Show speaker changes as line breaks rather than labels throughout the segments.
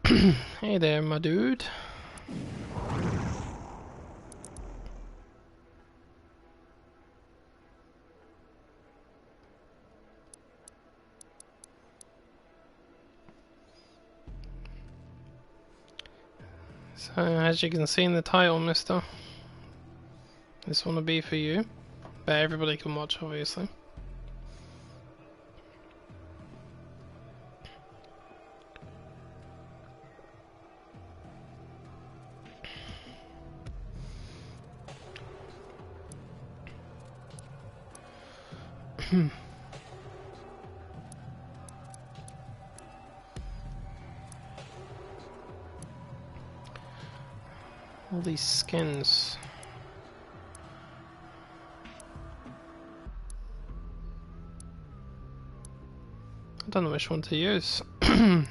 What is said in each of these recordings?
Hey there, my dude. So, as you can see in the title, mister, this one will be for you, but everybody can watch, obviously. All these skins. I don't know which one to use. Got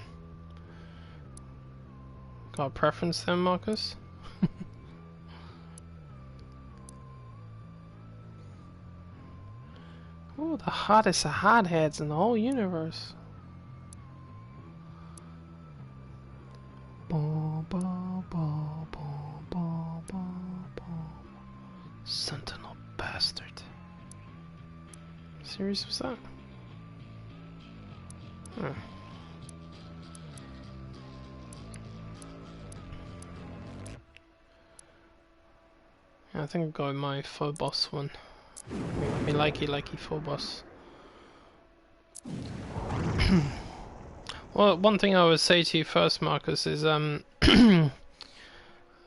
a preference then, Markus? Oh, the hottest of hotheads in the whole universe. Sentinel bastard. Serious was that? Huh. Yeah, I think I'll go with my Phobos one. Me likey Phobos. Well, one thing I would say to you first, Markus, is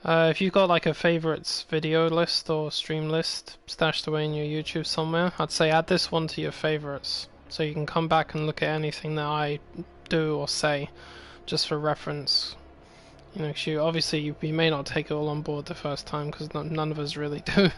if you've got like a favorites video list or stream list stashed away in your YouTube somewhere, I'd say add this one to your favorites, so you can come back and look at anything that I do or say, just for reference. You know, obviously you may not take it all on board the first time, because none of us really do.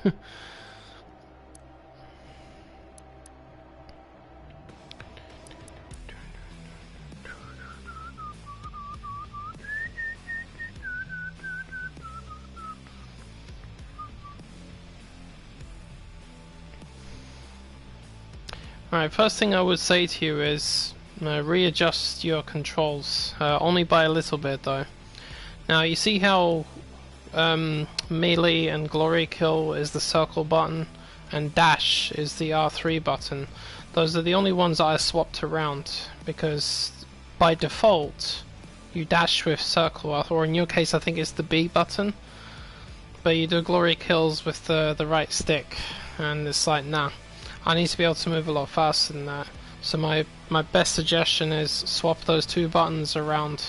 Alright, first thing I would say to you is readjust your controls, only by a little bit though. Now you see how melee and glory kill is the circle button and dash is the R3 button. Those are the only ones that I swapped around, because by default you dash with circle, or in your case I think it's the B button, but you do glory kills with the right stick, and it's like, nah, I need to be able to move a lot faster than that. So my best suggestion is swap those two buttons around.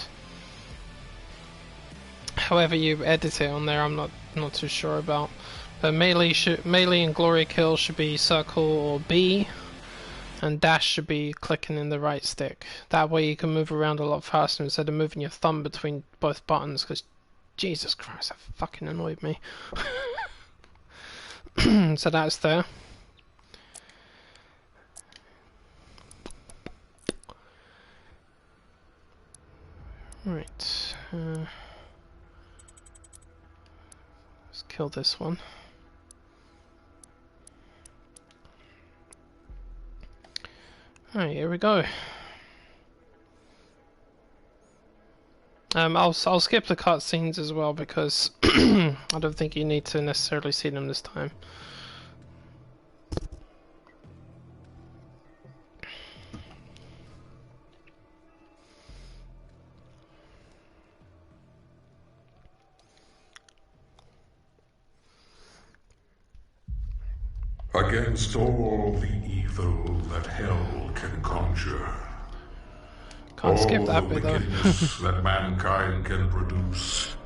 However you edit it on there, I'm not too sure about. But melee and glory kill should be circle or B, and dash should be clicking in the right stick. That way you can move around a lot faster instead of moving your thumb between both buttons, because Jesus Christ, that fucking annoyed me. So that's there. Right, let's kill this one. Alright, here we go. I'll skip the cutscenes as well, because I don't think you need to necessarily see them this time.
Against all the evil that hell can conjure,
Can't skip that bit though.
wickedness that mankind can produce,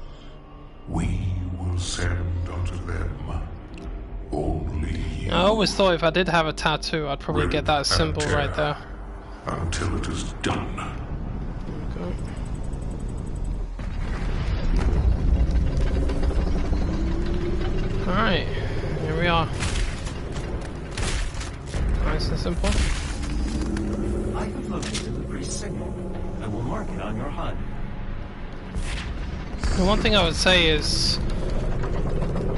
we will send unto them only you.
I always thought if I did have a tattoo, I'd probably get that symbol right there.
Until it is done.
Okay. Alright, here we are. Nice and simple.
I have located the priest's signal. I will mark it on your HUD.
The one thing I would say is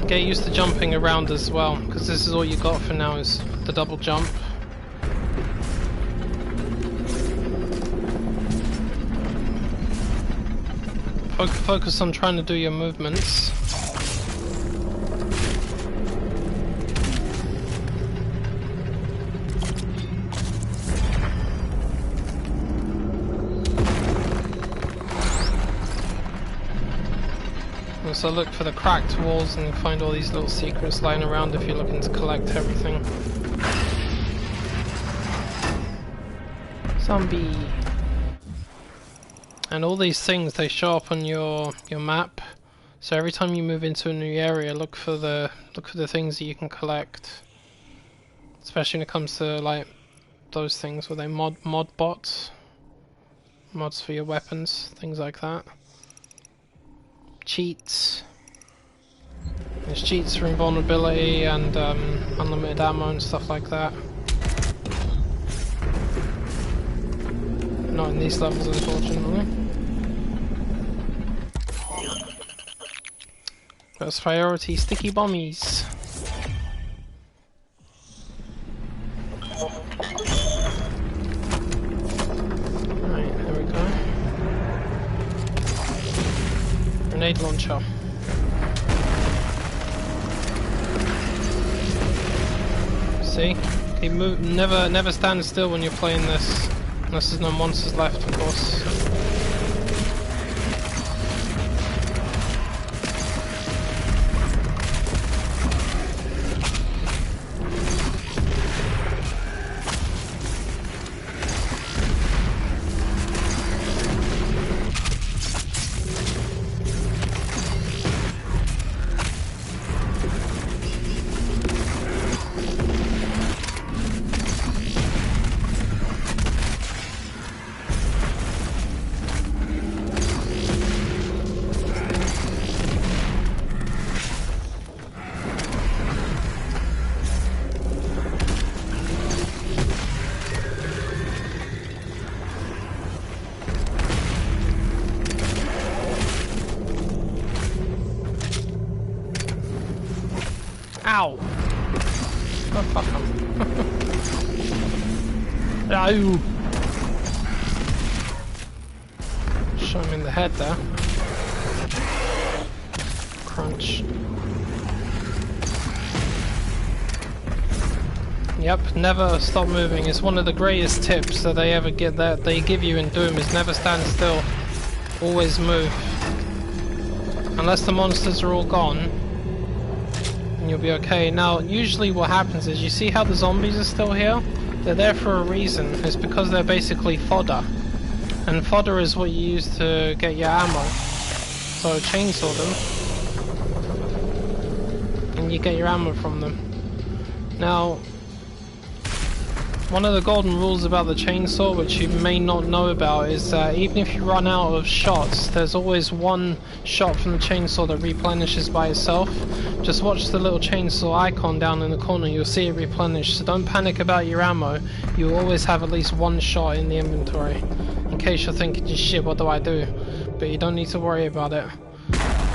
get used to jumping around as well, because this is all you got for now is the double jump. Focus on trying to do your movements. Also look for the cracked walls and find all these little secrets lying around if you're looking to collect everything. Zombie! And all these things, they show up on your map. So every time you move into a new area, look for the things that you can collect. Especially when it comes to like those things where they mod bots. Mods for your weapons, things like that. Cheats. There's cheats for invulnerability and unlimited ammo and stuff like that. Not in these levels, unfortunately. First priority, sticky bombies. Right, there we go. Grenade launcher. See? Keep never stand still when you're playing this. Unless there's no monsters left, of course. Ow! Oh, fuck him. Ow! Shot him in the head there. Crunch. Yep, never stop moving. It's one of the greatest tips that they ever get, that they give you in Doom, is never stand still. Always move. Unless the monsters are all gone, you'll be okay. Now, usually what happens is, you see how the zombies are still here? They're there for a reason. It's because they're basically fodder. And fodder is what you use to get your ammo. So chainsaw them, and you get your ammo from them. Now, one of the golden rules about the chainsaw, which you may not know about, is that even if you run out of shots, there's always one shot from the chainsaw that replenishes by itself. Just watch the little chainsaw icon down in the corner, you'll see it replenish. So don't panic about your ammo, you'll always have at least one shot in the inventory. In case you're thinking, shit, what do I do? But you don't need to worry about it.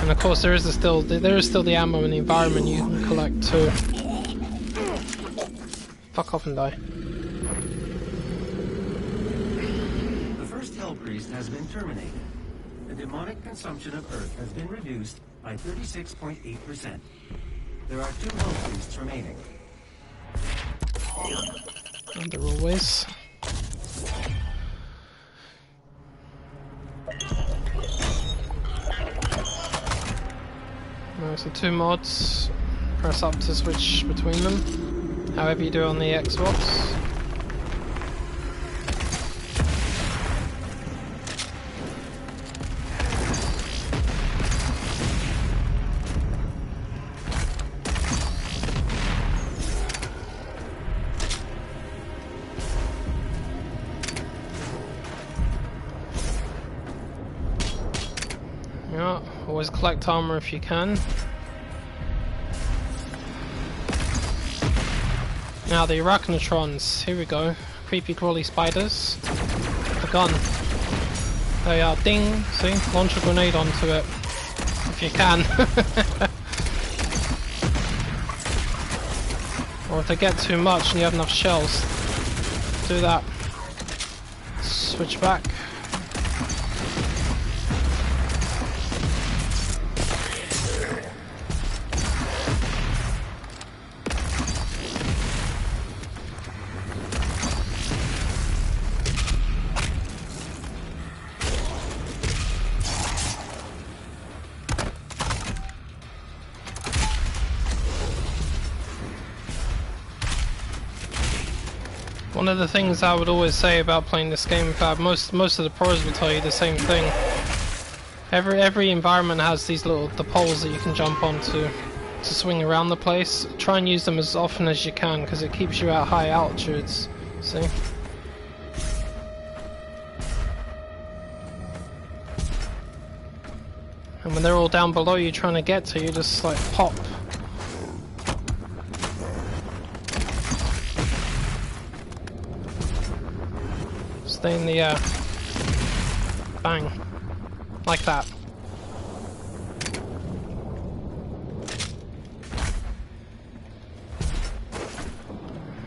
And of course there is still the ammo in the environment you can collect too. Fuck off and die.
Priest has been terminated. The demonic consumption of Earth has been reduced by 36.8%. There are 2 Hell Priests remaining.
And they're always. So 2 mods. Press up to switch between them. However you do on the Xbox. Yeah, always collect armor if you can. Now the Arachnotrons, here we go. Creepy crawly spiders. The gun. They are ding, see? Launch a grenade onto it. If you can. Or if they get too much and you have enough shells, do that. Switch back. One of the things I would always say about playing this game, in fact most of the pros will tell you the same thing. Every environment has these the poles that you can jump onto to swing around the place. Try and use them as often as you can because it keeps you at high altitudes. See? And when they're all down below you trying to get to you, just like pop. Stay in the air. Bang. Like that.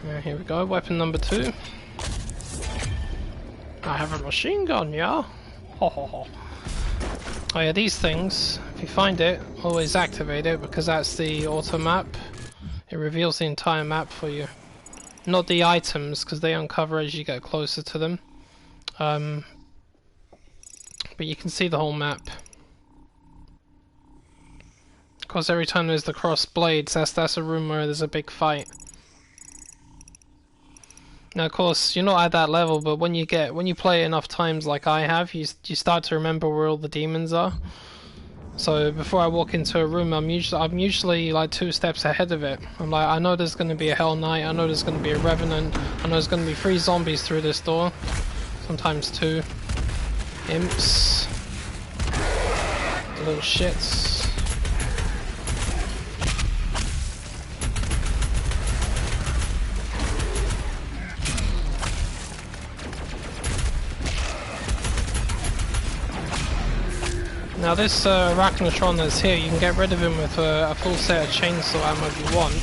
Yeah, here we go, weapon number 2. I have a machine gun, yeah? Ho ho ho. Oh yeah, these things, if you find it, always activate it because that's the auto map. It reveals the entire map for you. Not the items, because they uncover as you get closer to them. But you can see the whole map. Of course, every time there's the cross blades, that's a room where there's a big fight. Now, of course, you're not at that level, but when you play enough times like I have, you start to remember where all the demons are. So before I walk into a room, I'm usually like 2 steps ahead of it. I'm like, I know there's going to be a Hell Knight, I know there's going to be a Revenant, I know there's going to be 3 zombies through this door, sometimes 2. Imps, the little shits. Now this Arachnotron that's here, you can get rid of him with a full set of chainsaw ammo if you want.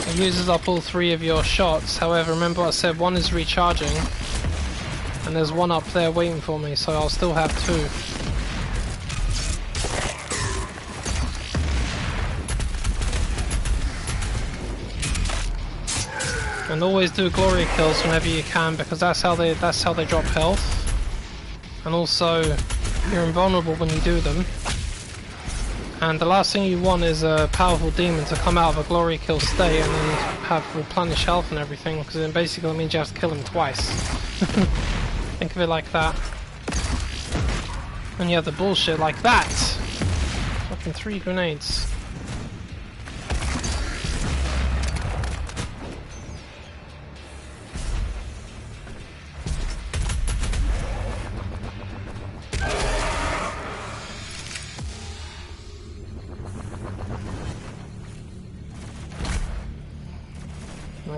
It uses up all 3 of your shots, however remember what I said, 1 is recharging, and there's 1 up there waiting for me, so I'll still have 2. And always do glory kills whenever you can, because that's how they drop health. And also, you're invulnerable when you do them. And the last thing you want is a powerful demon to come out of a glory kill state and then have replenished health and everything, because it basically means you have to kill him twice. Think of it like that. And you have the bullshit like that! Fucking 3 grenades.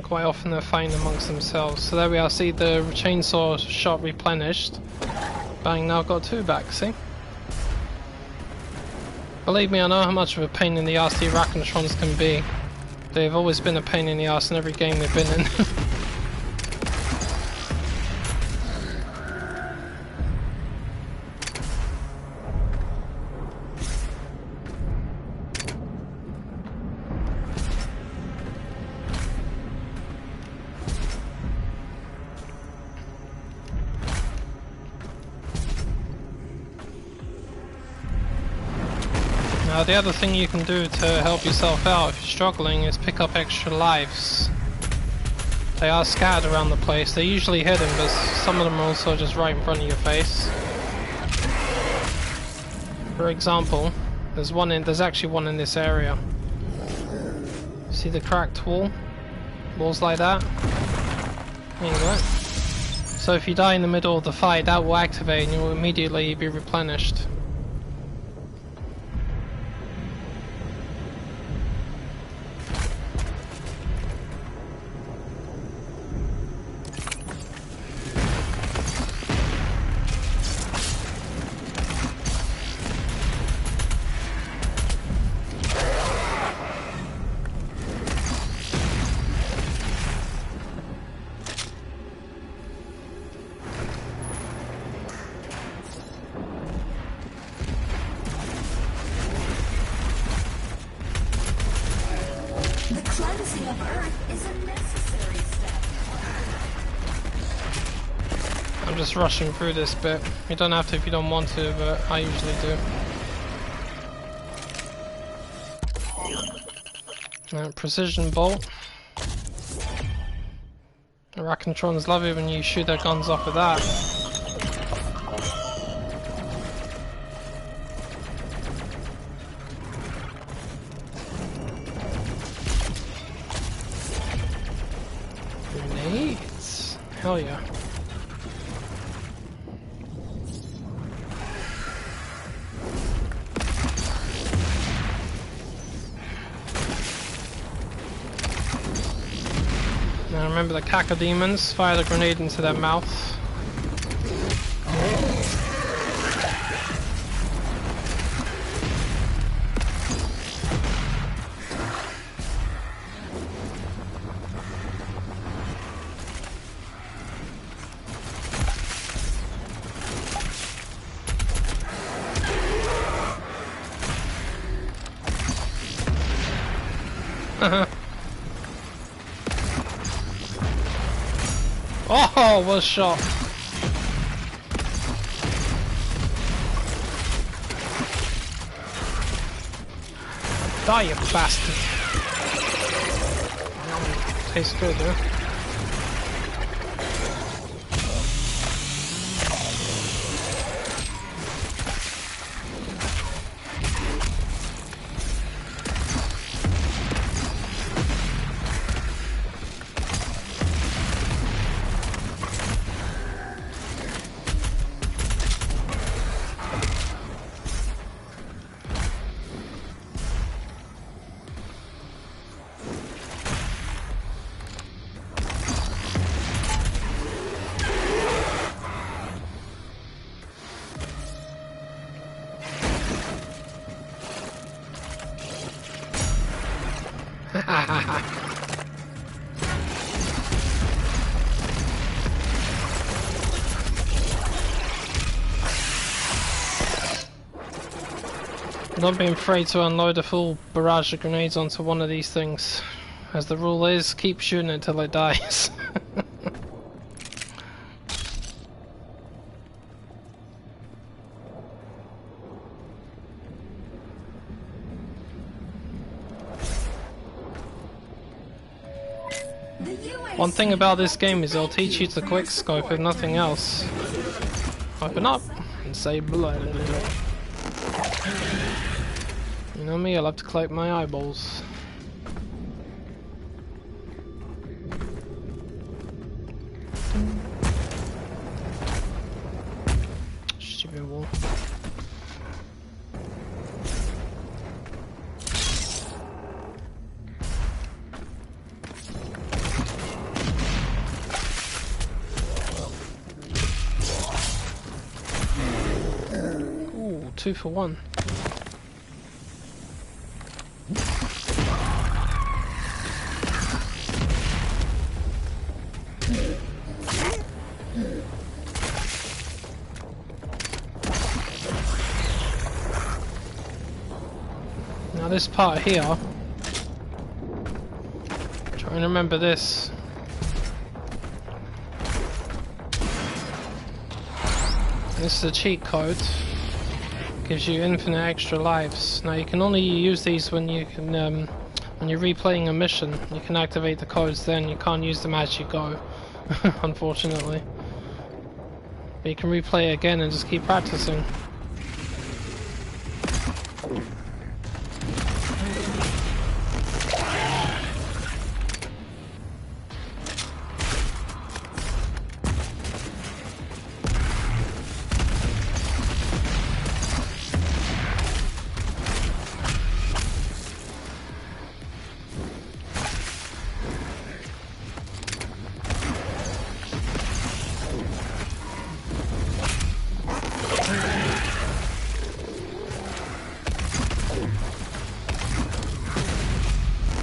Quite often they're fighting amongst themselves. So there we are, see the chainsaw shot replenished. Bang, now I've got 2 back, see? Believe me, I know how much of a pain in the ass the Arachnotrons can be. They've always been a pain in the ass in every game they've been in. Now the other thing you can do to help yourself out if you're struggling is pick up extra lives. They are scattered around the place. They're usually hidden, but some of them are also just right in front of your face. For example, there's actually one in this area. See the cracked wall? Walls like that? There you go. So if you die in the middle of the fight, that will activate and you'll immediately be replenished. I'm just rushing through this bit. You don't have to if you don't want to, but I usually do. Precision bolt. Arachnotrons love it when you shoot their guns off of that. Grenades? Hell yeah. Now remember the cacodemons, fire the grenade into their mouth. Oh, what a shot. Die, you bastard. Tastes good, huh? Don't be afraid to unload a full barrage of grenades onto one of these things. As the rule is, keep shooting it till it dies. One thing about this game is it'll teach you to quickscope if nothing else. Open up and say blood. You know me, I love to collect my eyeballs. Stupid wall. Ooh, 2 for 1. Now this part here, try and remember this. This is a cheat code. Gives you infinite extra lives. Now you can only use these when you can when you're replaying a mission. You can activate the codes then. You can't use them as you go, unfortunately. But you can replay it again and just keep practicing.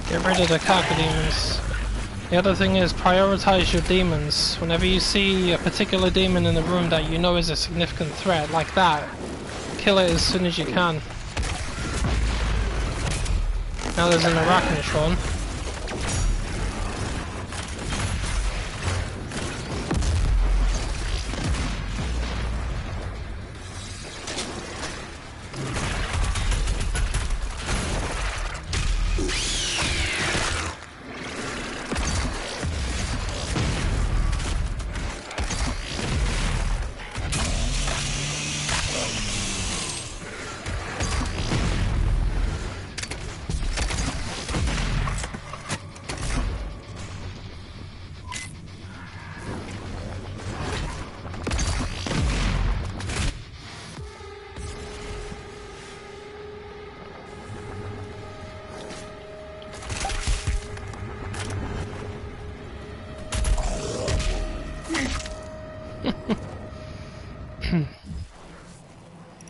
Get rid of the cacodemons. The other thing is prioritize your demons. Whenever you see a particular demon in the room that you know is a significant threat, like that, kill it as soon as you can. Now there's an Arachnotron.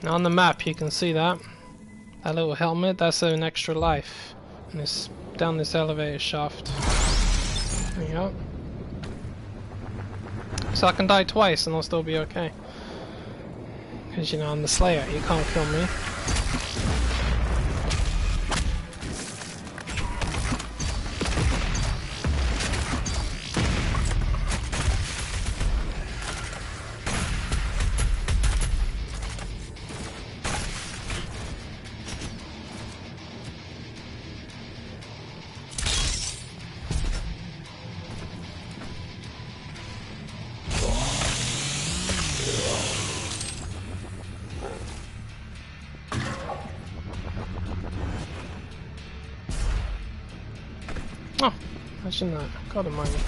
Now on the map you can see that. That little helmet, that's an extra life. And it's down this elevator shaft. There you go. So I can die twice and I'll still be okay. Because you know, I'm the Slayer, you can't kill me. Oh, imagine that. God almighty.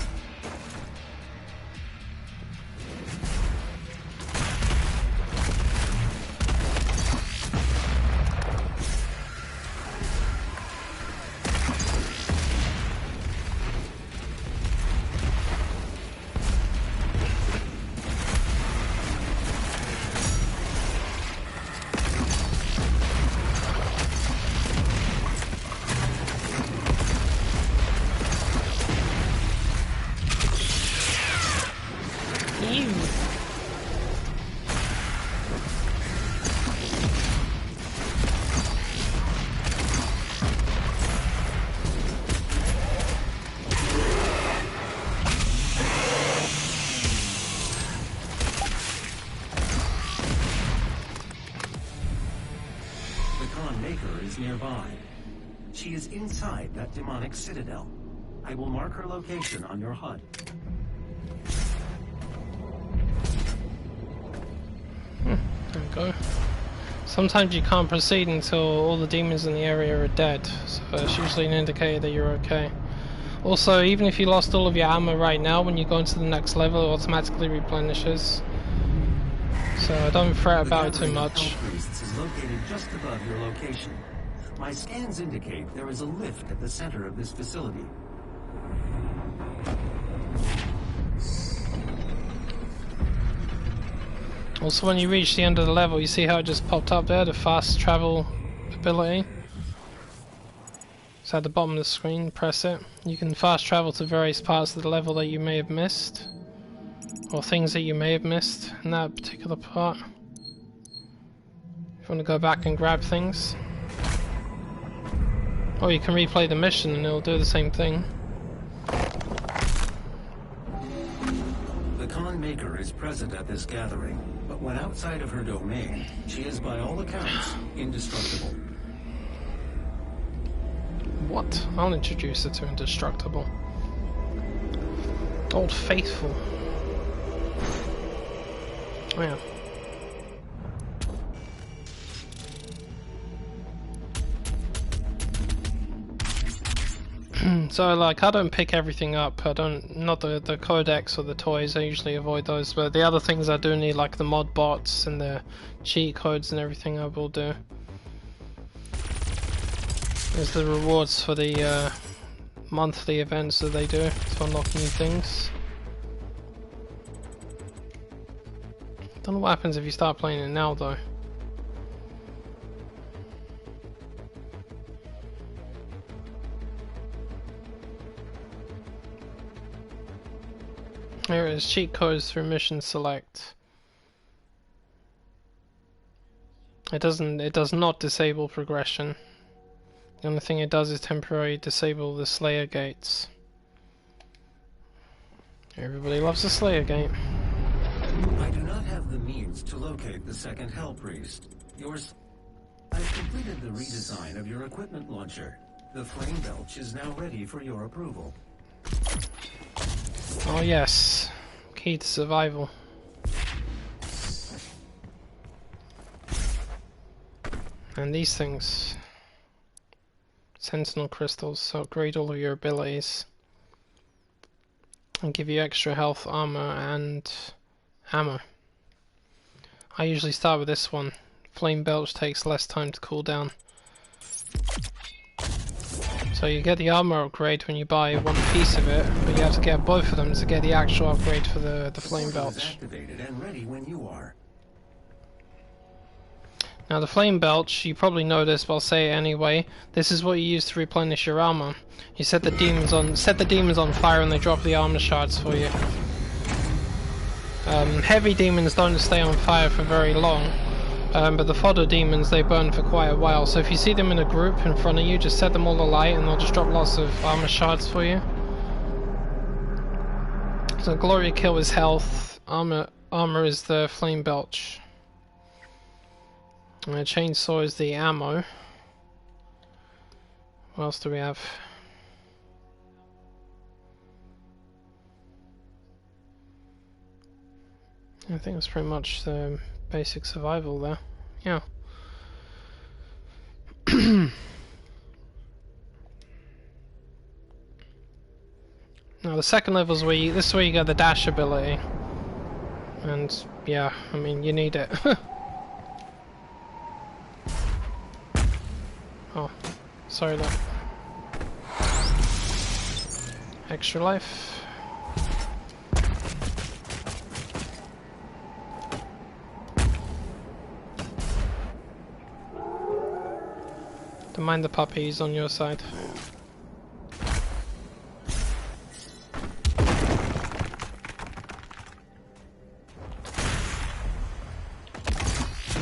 Nearby. She is inside that demonic citadel. I will mark her location on your HUD.
There we go. Sometimes you can't proceed until all the demons in the area are dead, so it's usually an indicator that you're okay. Also, even if you lost all of your ammo right now, when you go into the next level, it automatically replenishes. So don't fret about it too much.
The priests is located just above your location. My scans indicate there is a lift at the center of this facility.
Also, when you reach the end of the level, you see how it just popped up there, the fast travel ability? It's at the bottom of the screen, press it. You can fast travel to various parts of the level that you may have missed. Or things that you may have missed in that particular part. If you want to go back and grab things. Or you can replay the mission and it'll do the same thing.
The Con Maker is present at this gathering, but when outside of her domain, she is by all accounts indestructible.
What? I'll introduce her to indestructible. Old Faithful. Oh yeah. So like, I don't pick everything up. I don't, not the codex or the toys. I usually avoid those. But the other things I do need, like the mod bots and the cheat codes and everything, I will do. There's the rewards for the monthly events that they do to unlock new things. Don't know what happens if you start playing it now though. Here it is, cheat codes through mission select. It does not disable progression. The only thing it does is temporarily disable the Slayer gates. Everybody loves the Slayer gate.
I do not have the means to locate the second Hell Priest. I've completed the redesign of your equipment launcher. The flame belch is now ready for your approval.
Oh yes, key to survival. And these things, Sentinel crystals, so upgrade all of your abilities and give you extra health, armor, and ammo. I usually start with this one. Flame belch takes less time to cool down. So you get the armor upgrade when you buy one piece of it, but you have to get both of them to get the actual upgrade for the flame belch.
Activated and ready when you are.
Now the flame belch, you probably know this, but I'll say it anyway. This is what you use to replenish your armor. You set the demons on fire and they drop the armor shards for you. Heavy demons don't stay on fire for very long, but the fodder demons, they burn for quite a while. So if you see them in a group in front of you, just set them all alight and they'll just drop lots of armor shards for you. So glory kill is health, armor is the flame belch. And a chainsaw is the ammo. What else do we have? I think that's pretty much the basic survival there. Yeah. Now the second level is this is where you get the dash ability. And yeah, I mean you need it. Oh, sorry look. Extra life. Don't mind the puppies on your side.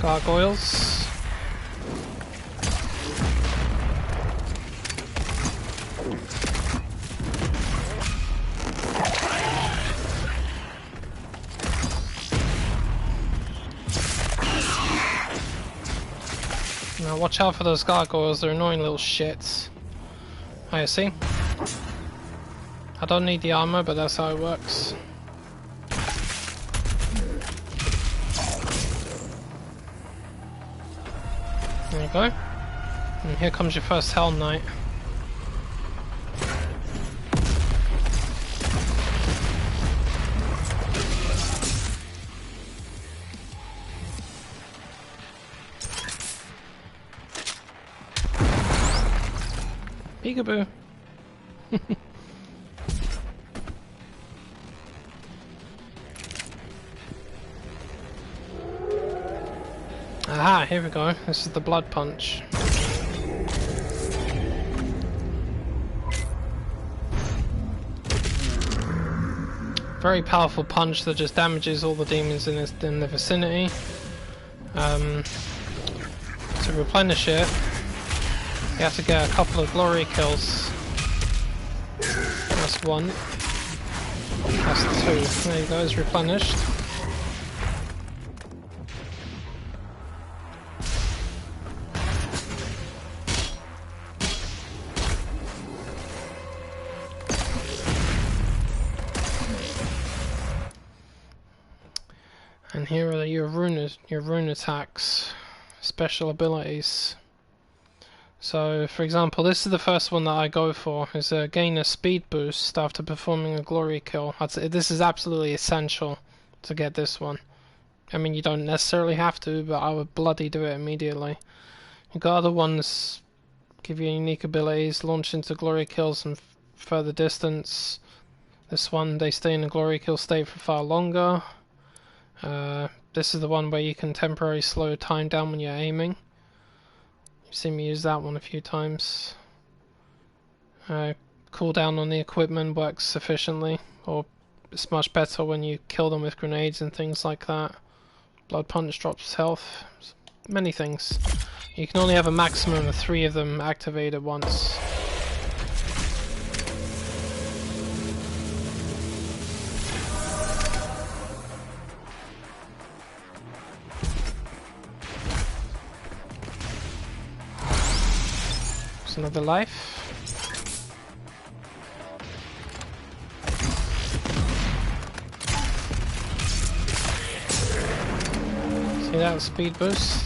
Gargoyles. Now watch out for those gargoyles, they're annoying little shits. Oh, you see? I don't need the armor, but that's how it works. There you go. And here comes your first Hell Knight. Peekaboo. Aha, here we go. This is the blood punch. Very powerful punch that just damages all the demons in the vicinity. To replenish it, you have to get a couple of glory kills. That's one. That's two. There you go, it's replenished. And here are your rune attacks, special abilities. So, for example, this is the first one that I go for, is gain a speed boost after performing a glory kill. I'd say this is absolutely essential to get this one. I mean, you don't necessarily have to, but I would bloody do it immediately. You've got other ones, give you unique abilities, launch into glory kills and further distance. This one, they stay in a glory kill state for far longer. This is the one where you can temporarily slow time down when you're aiming. You've seen me use that one a few times. Cooldown on the equipment works sufficiently, or it's much better when you kill them with grenades and things like that. Blood punch drops health. Many things. You can only have a maximum of 3 of them activate at once. Another life. See that speed boost?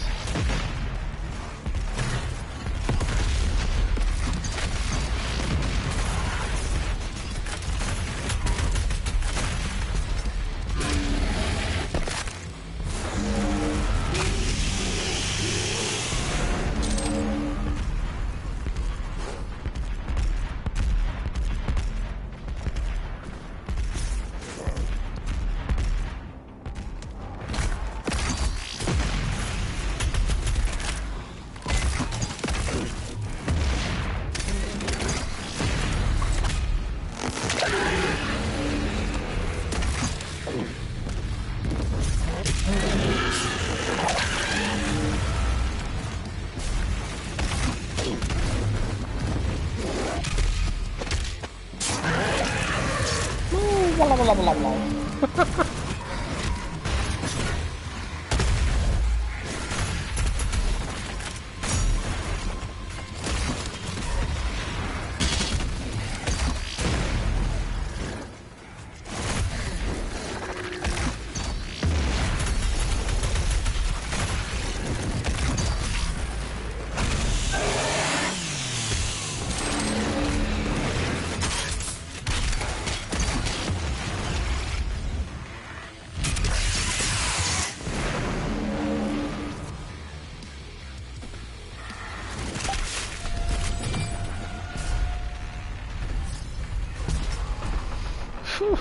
Whew.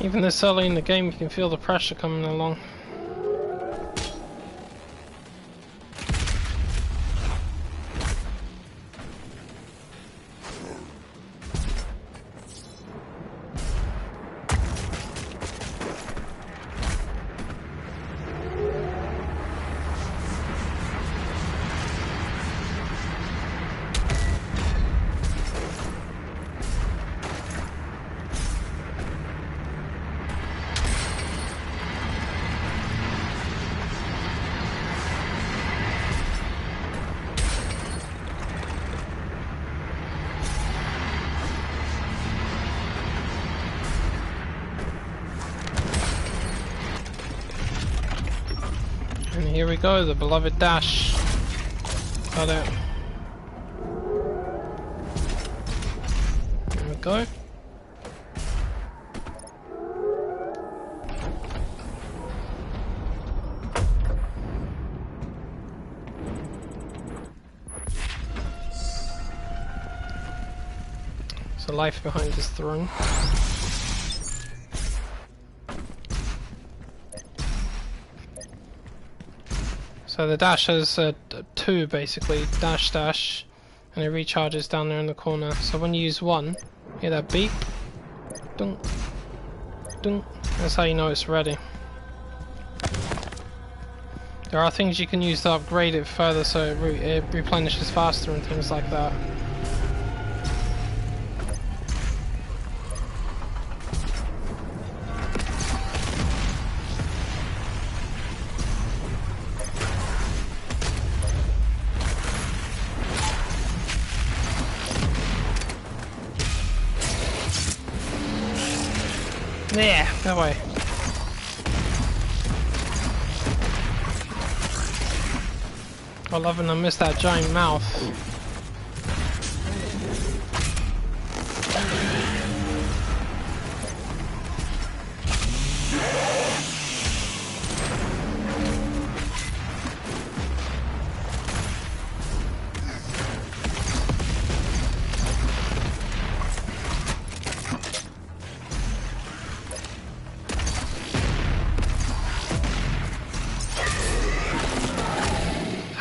Even this early in the game, you can feel the pressure coming along. And here we go, the beloved dash. Got it. There we go. So life behind this throne. So the dash has two basically, dash dash, and it recharges down there in the corner. So when you use one, hear that beep, dunk, dunk, that's how you know it's ready. There are things you can use to upgrade it further so it replenishes faster and things like that. Yeah, that way. I love when I miss that giant mouth.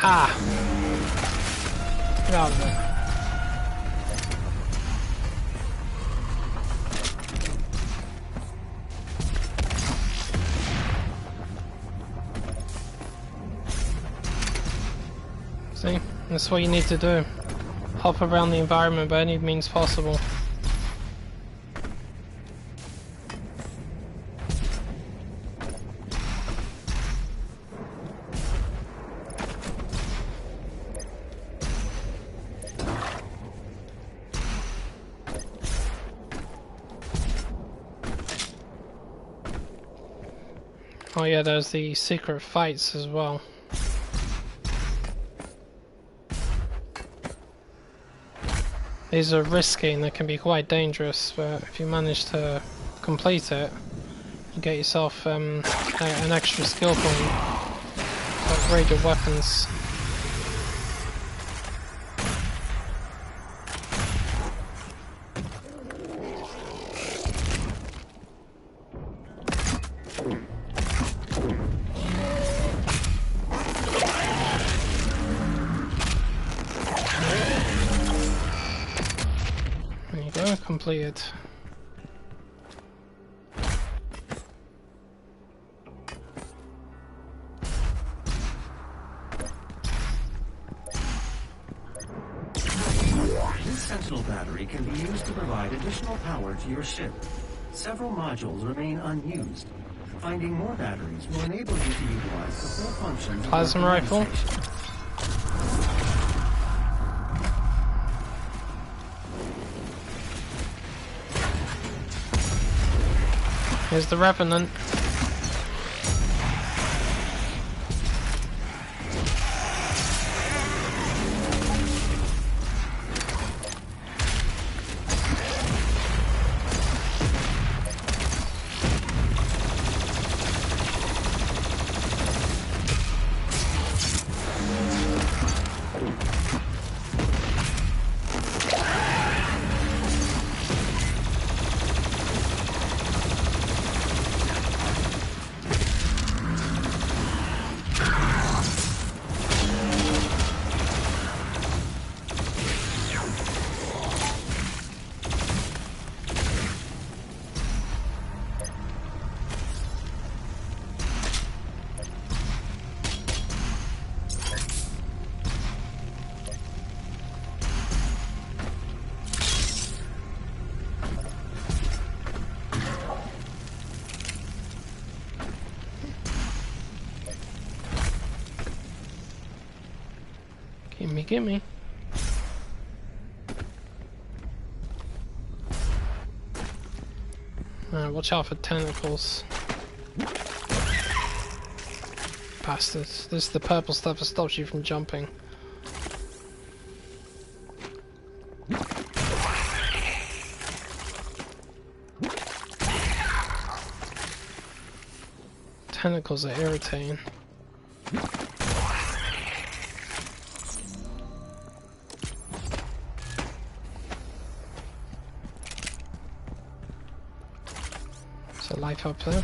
Ah! Get out of there. See? That's what you need to do. Hop around the environment by any means possible. Oh yeah, there's the secret fights as well. These are risky and they can be quite dangerous, but if you manage to complete it, you get yourself an extra skill point to upgrade your weapons. Completed.
This Sentinel battery can be used to provide additional power to your ship. Several modules remain unused. Finding more batteries will enable you to utilize the full functions of your
Plasma
command
rifle.
station.
Here's the Revenant. Gimme. Watch out for tentacles. Bastards. This is the purple stuff that stops you from jumping. Tentacles are irritating. Life up there.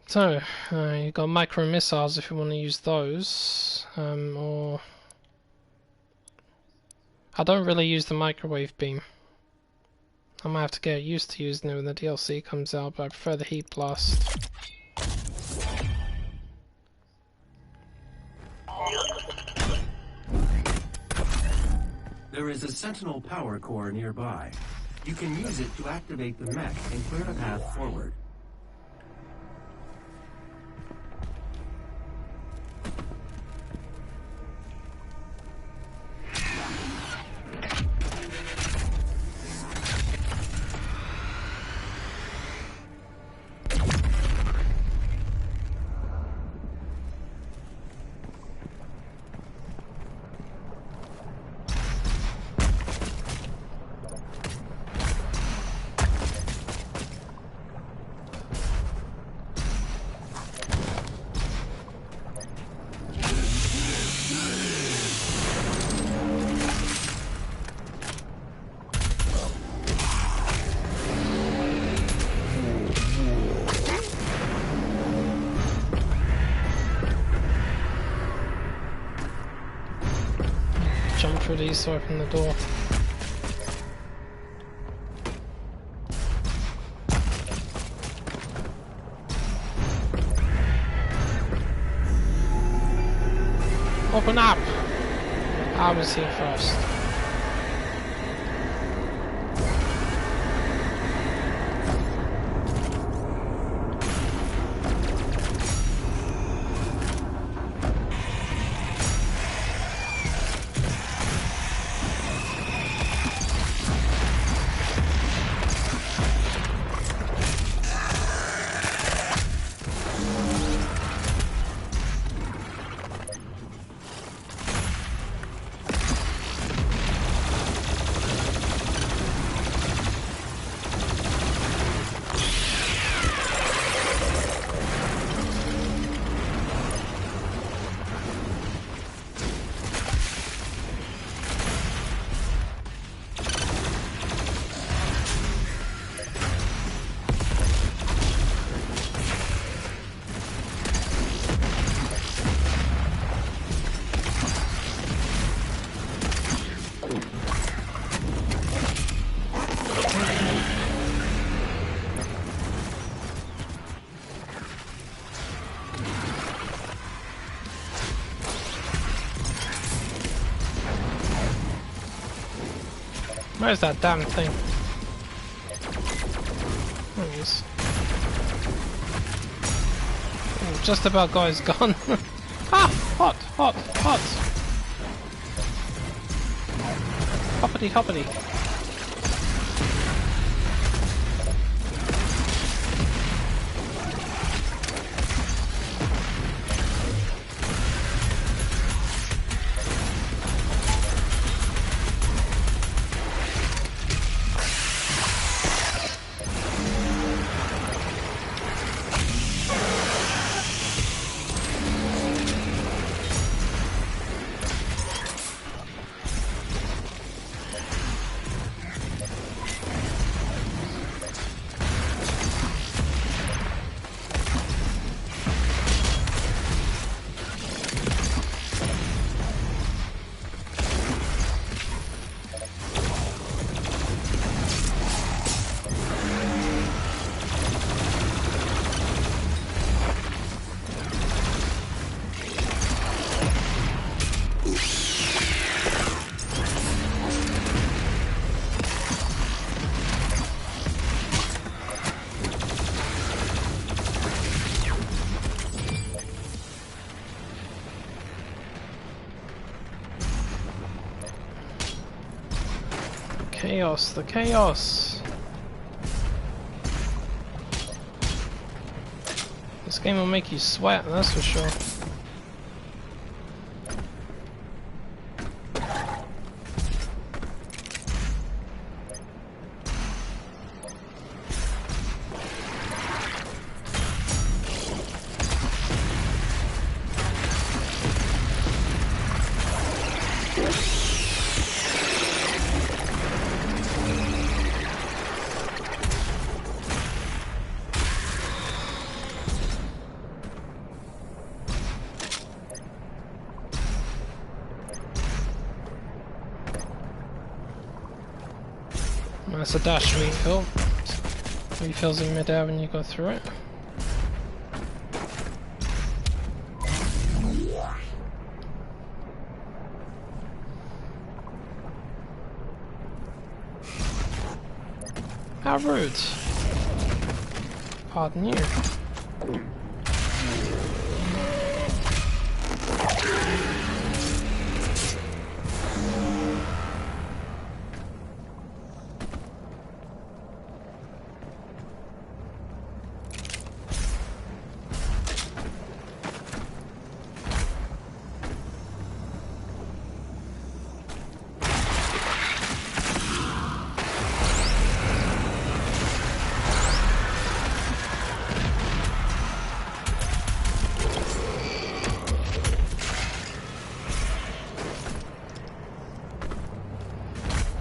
So, you got micro missiles if you want to use those, or I don't really use the microwave beam. I might have to get used to using it when the DLC comes out, but I prefer the heat blast.
There is a Sentinel power core nearby. You can use it to activate the mech and clear a path forward.
Jump through these to open the door. Open up! I was here first. Where's that damn thing? There it is. Ooh, just about got his gun. Ah! Hot! Hot! Hot! Hoppity hoppity! Chaos, the chaos! This game will make you sweat, that's for sure. That's a dash refill. Refills in mid-air when you go through it. How rude. Pardon you.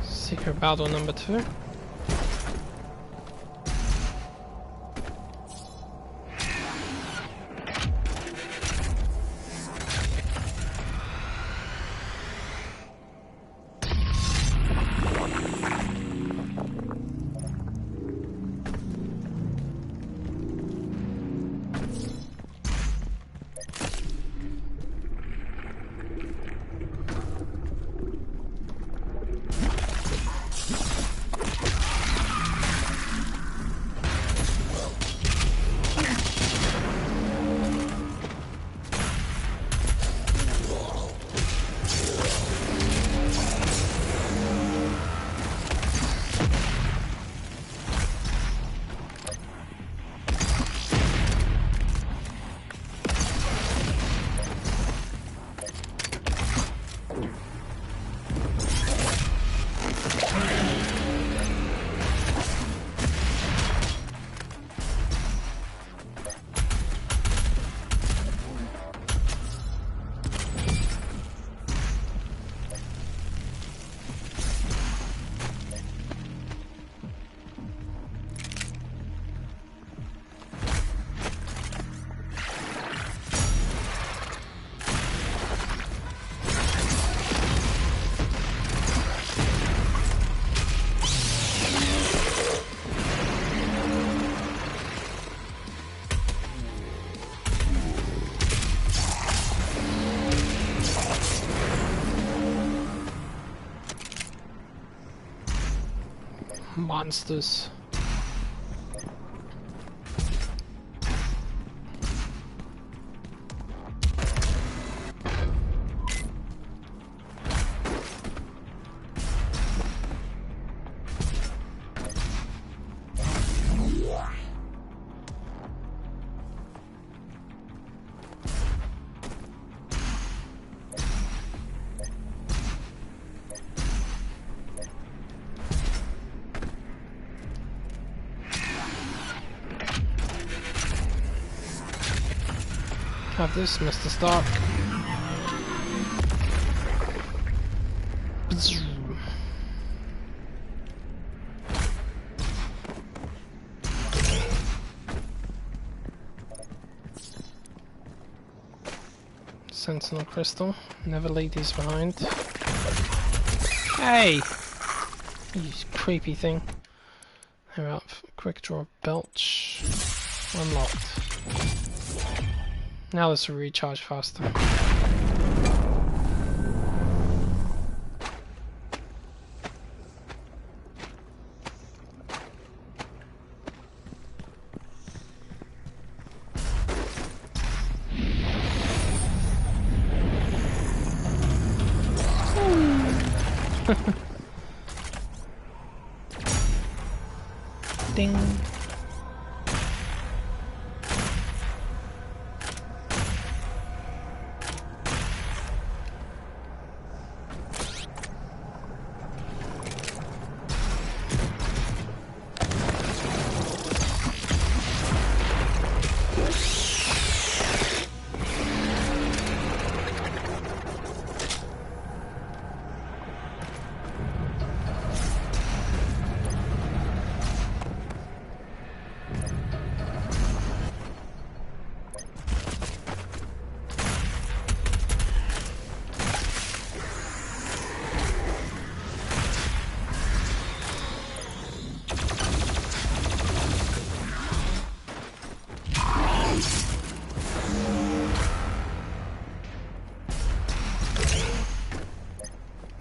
Secret battle number 2. monsters. Have this, Mr. Stark. Sentinel crystal. Never leave these behind. Hey! You creepy thing. They're up. Quick draw belch. Unlocked. Now this will recharge faster. Ding.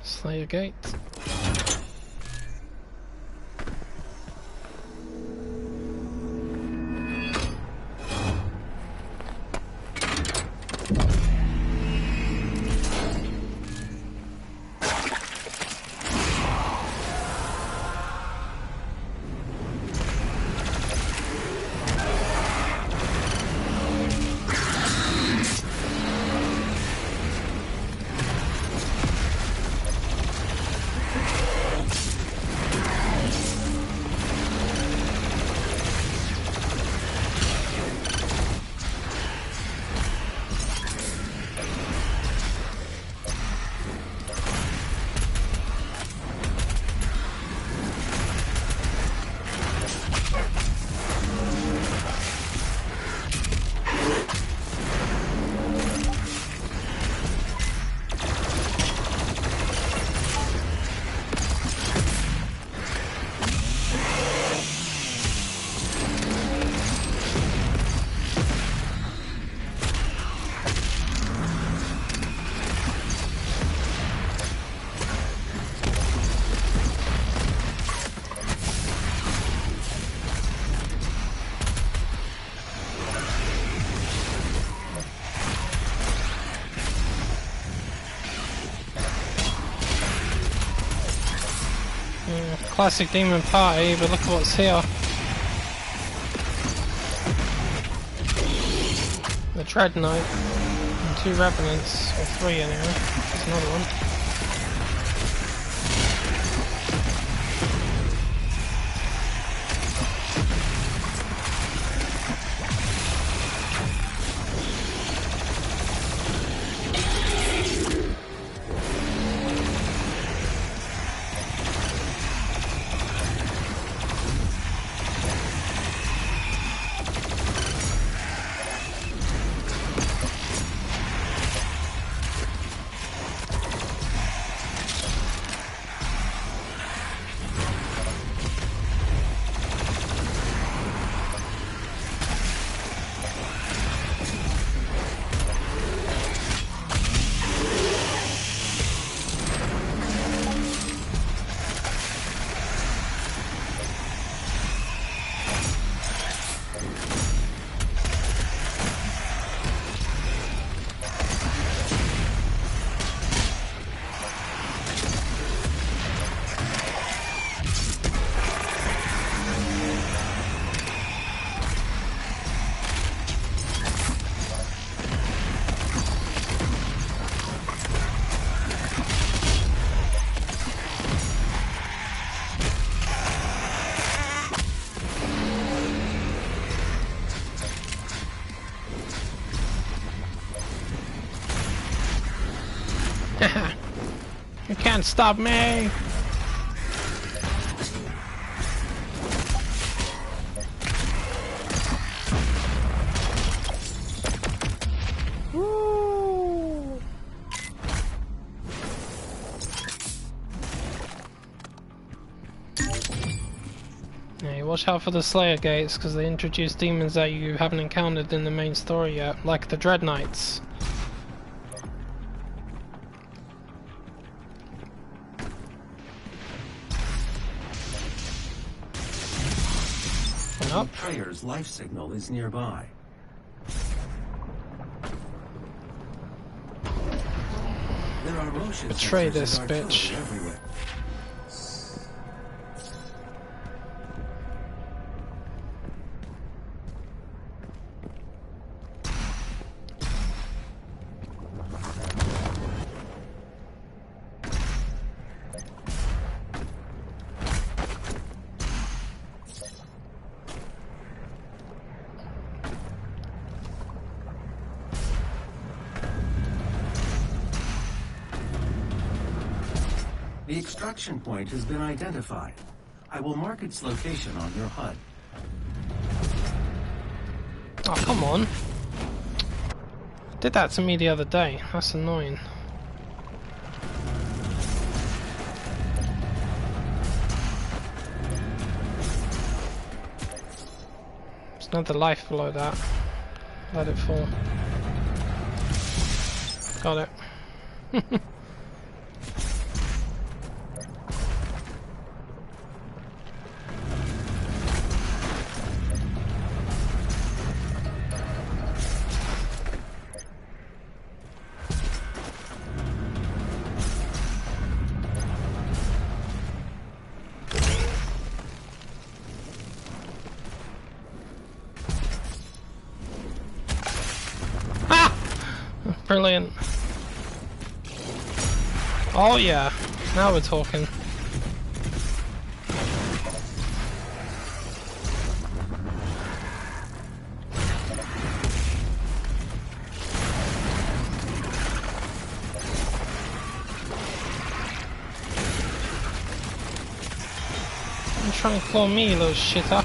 Slayer gate. Classic demon party, but look at what's here. The Dread Knight and 2 Revenants, or 3 anyway. There's another one. can't stop me! Woo! Yeah, watch out for the Slayer gates, because they introduce demons that you haven't encountered in the main story yet, like the Dread Knights.
The betrayer's life signal is nearby. There are motion
Betray
sensors
this
and artillery
bitch.
everywhere. The extraction point has been identified. I will mark its location on your HUD.
Oh, come on. Did that to me the other day. That's annoying. There's another life below that. Let it fall. Got it. Brilliant. Oh yeah, now we're talking. You're trying to claw me, you little shitter.